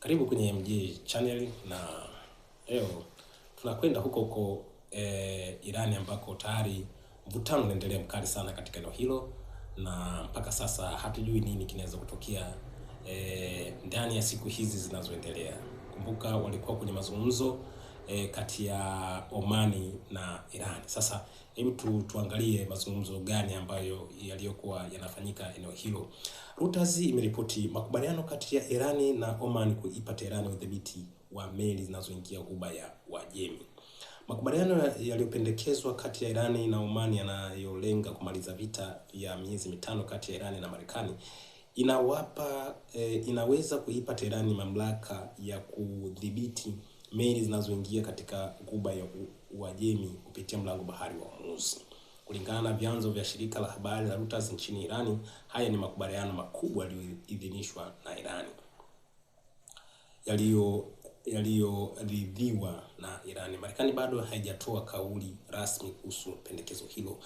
Karibu kwenye MJ channel, na leo tunakwenda huko Irani ambako tayari mvutano unaendelea mkali sana katika eneo hilo, na mpaka sasa hatujui nini kinaweza kutokea ndani ya siku hizi zinazoendelea. Kumbuka walikuwa kwenye mazungumzo kati ya Omani na Irani. Sasa hebu tuangalie mazungumzo gani ambayo yaliyokuwa yanafanyika eneo hilo. Reuters imeripoti makubaliano kati ya Irani na Oman kuipa Tehran udhibiti wa meli zinazoingia Ghuba ya Uajemi. Makubaliano yaliyopendekezwa kati ya Irani na Oman yanayolenga kumaliza vita vya miezi mitano kati ya Irani na Marekani inaweza kuipa Tehran mamlaka ya kudhibiti meli zinazoingia katika Ghuba ya Uajemi kupitia mlango bahari wa Hormuz. Kulingana na vyanzo vya shirika la habari la Reuters nchini Irani, haya ni makubaliano makubwa yaliyoidhinishwa na Irani, yaliyoridhiwa na Irani. Marekani bado haijatoa kauli rasmi kuhusu pendekezo hilo.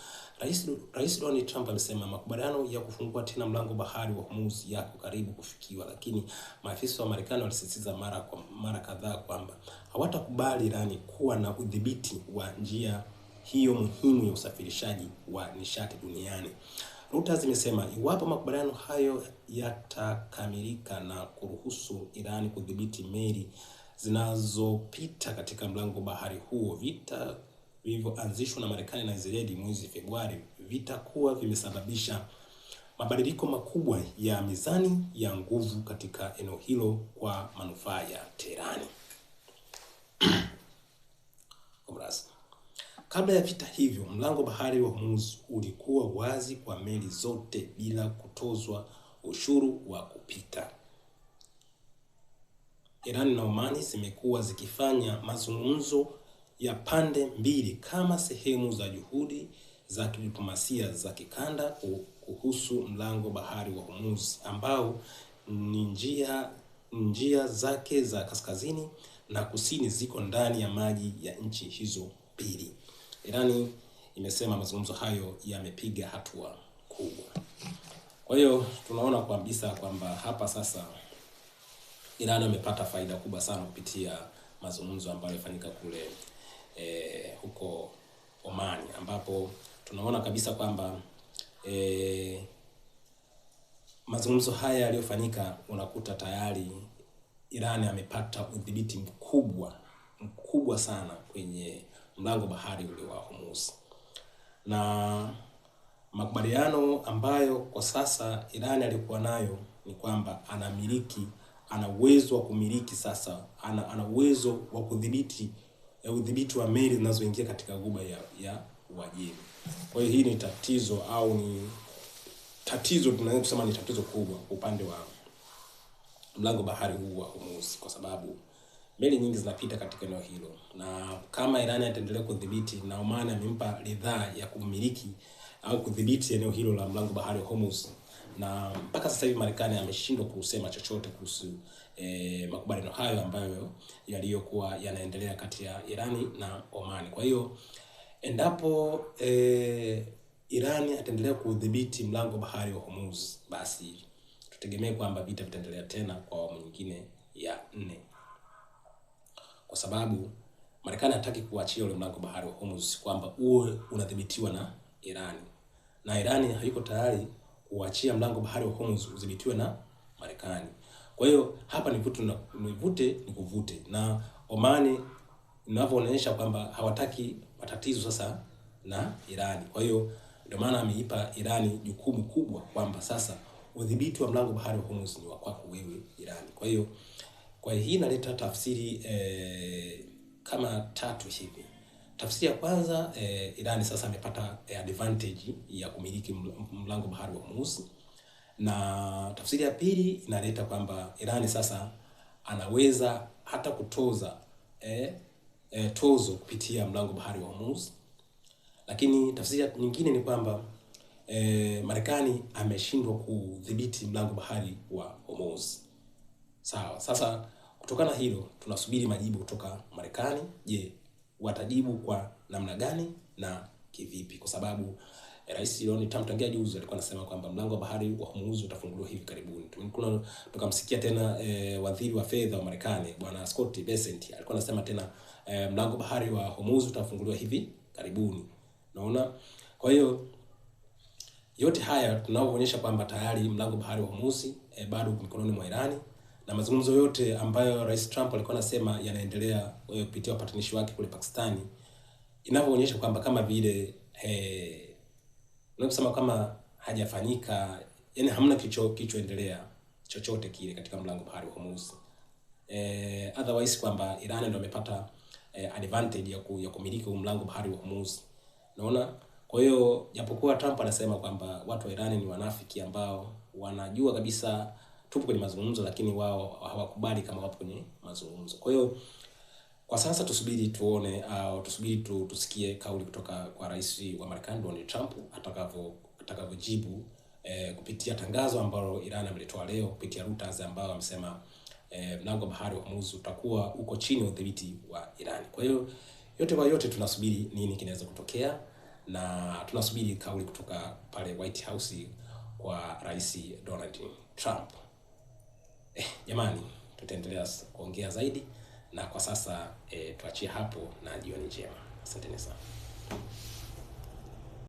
Rais Donald Trump amesema makubaliano ya kufungua tena mlango bahari wa Hormuz yako karibu kufikiwa, lakini maafisa wa Marekani walisisitiza mara kadhaa kwamba hawatakubali Irani kuwa na udhibiti wa njia hiyo muhimu ya usafirishaji wa nishati duniani. Reuters imesema iwapo makubaliano hayo yatakamilika na kuruhusu Irani kudhibiti meli zinazopita katika mlango bahari huo, vita vilivyoanzishwa na Marekani na Israeli mwezi Februari vitakuwa vimesababisha mabadiliko makubwa ya mizani ya nguvu katika eneo hilo kwa manufaa ya Teherani. Kabla ya vita hivyo, mlango bahari wa Hormuz ulikuwa wazi kwa meli zote bila kutozwa ushuru wa kupita. Iran na Oman zimekuwa zikifanya mazungumzo ya pande mbili kama sehemu za juhudi za kidiplomasia za kikanda kuhusu mlango bahari wa Hormuz ambao ni njia zake za kaskazini na kusini ziko ndani ya maji ya nchi hizo mbili. Irani imesema mazungumzo hayo yamepiga hatua kubwa. Kwa hiyo tunaona kabisa kwamba hapa sasa Irani imepata faida kubwa sana kupitia mazungumzo ambayo yalifanyika kule huko Oman, ambapo tunaona kabisa kwamba mazungumzo haya yaliyofanyika, unakuta tayari Irani amepata udhibiti mkubwa sana kwenye mlango bahari ule wa Hormuz. Na makubaliano ambayo kwa sasa Irani alikuwa nayo ni kwamba ana uwezo wa kumiliki sasa, ana uwezo wa udhibiti wa meli zinazoingia katika Ghuba ya Uajemi. Kwa hiyo hii ni tatizo tunaweza kusema ni tatizo kubwa upande wa mlango bahari huu wa Hormuz, kwa sababu meli nyingi zinapita katika eneo hilo, na kama Iran ataendelea kudhibiti na Oman amempa ridhaa ya kumiliki au kudhibiti eneo hilo la mlango bahari wa Hormuz, na mpaka sasa hivi Marekani ameshindwa kusema chochote kuhusu makubaliano hayo ambayo yaliyokuwa yanaendelea kati ya Irani na Oman. Kwa hiyo endapo Irani ataendelea kudhibiti mlango bahari wa Hormuz, basi tutegemee kwamba vita vitaendelea tena kwa awamu nyingine ya 4. Kwa sababu Marekani hataki kuachia ule mlango bahari wa Hormuz kwamba uwe unadhibitiwa na Irani, na Irani hayuko tayari kuachia mlango bahari wa Hormuz udhibitiwe na Marekani. Kwa hiyo hapa ni kuvute, na Omani inavyoonyesha kwamba hawataki matatizo sasa na Irani. Kwa hiyo ndio maana ameipa Irani jukumu kubwa kwamba sasa udhibiti wa mlango bahari wa Hormuz ni wa kwako wewe Irani. Kwa hii inaleta tafsiri kama 3 hivi. Tafsiri ya kwanza, Irani sasa amepata advantage ya kumiliki mlango bahari wa Hormuz, na tafsiri ya pili inaleta kwamba Irani sasa anaweza hata kutoza tozo kupitia mlango bahari wa Hormuz. Lakini tafsiri nyingine ni kwamba Marekani ameshindwa kudhibiti mlango bahari wa Hormuz. Sawa. Sasa kutokana na hilo tunasubiri majibu kutoka Marekani. Je, watajibu kwa namna gani na kivipi? Kwa sababu Rais Donald Trump tangia juzi alikuwa anasema kwamba mlango wa bahari wa Hormuz utafunguliwa hivi karibuni. Tukamsikia tena waziri wa fedha wa Marekani bwana Scott Bessent alikuwa anasema tena mlango wa bahari wa Hormuz utafunguliwa hivi karibuni. Unaona? Kwa hiyo yote haya tunaoonyesha kwamba tayari mlango bahari wa Hormuz bado mikononi mwa Irani, na mazungumzo yote ambayo Rais Trump alikuwa anasema yanaendelea kupitia wapatanishi wake kule Pakistani, inavyoonyesha kwamba kama vile unasema kama hajafanyika, yani hamna kichoendelea chochote kile katika mlango bahari wa Hormuz. Otherwise kwamba Iran ndio amepata advantage ya kumiliki huu mlango bahari wa Hormuz. Unaona? Kwa hiyo japokuwa Trump anasema kwamba watu wa Iran ni wanafiki ambao wanajua kabisa tupo kwenye mazungumzo, lakini wao hawakubali kama wapo kwenye mazungumzo. Kwa hiyo kwa sasa tusubiri tuone, au tusubiri tusikie kauli kutoka kwa rais wa Marekani Donald Trump atakavyojibu kupitia tangazo ambalo Iran amelitoa leo kupitia Reuters, ambao amesema mlango bahari wa Hormuz utakuwa uko chini ya udhibiti wa Iran. Kwa hiyo yote kwa yote tunasubiri nini kinaweza kutokea, na tunasubiri kauli kutoka pale White House kwa rais Donald Trump. Jamani, tutaendelea kuongea zaidi, na kwa sasa tuachie hapo na jioni njema. Asanteni sana.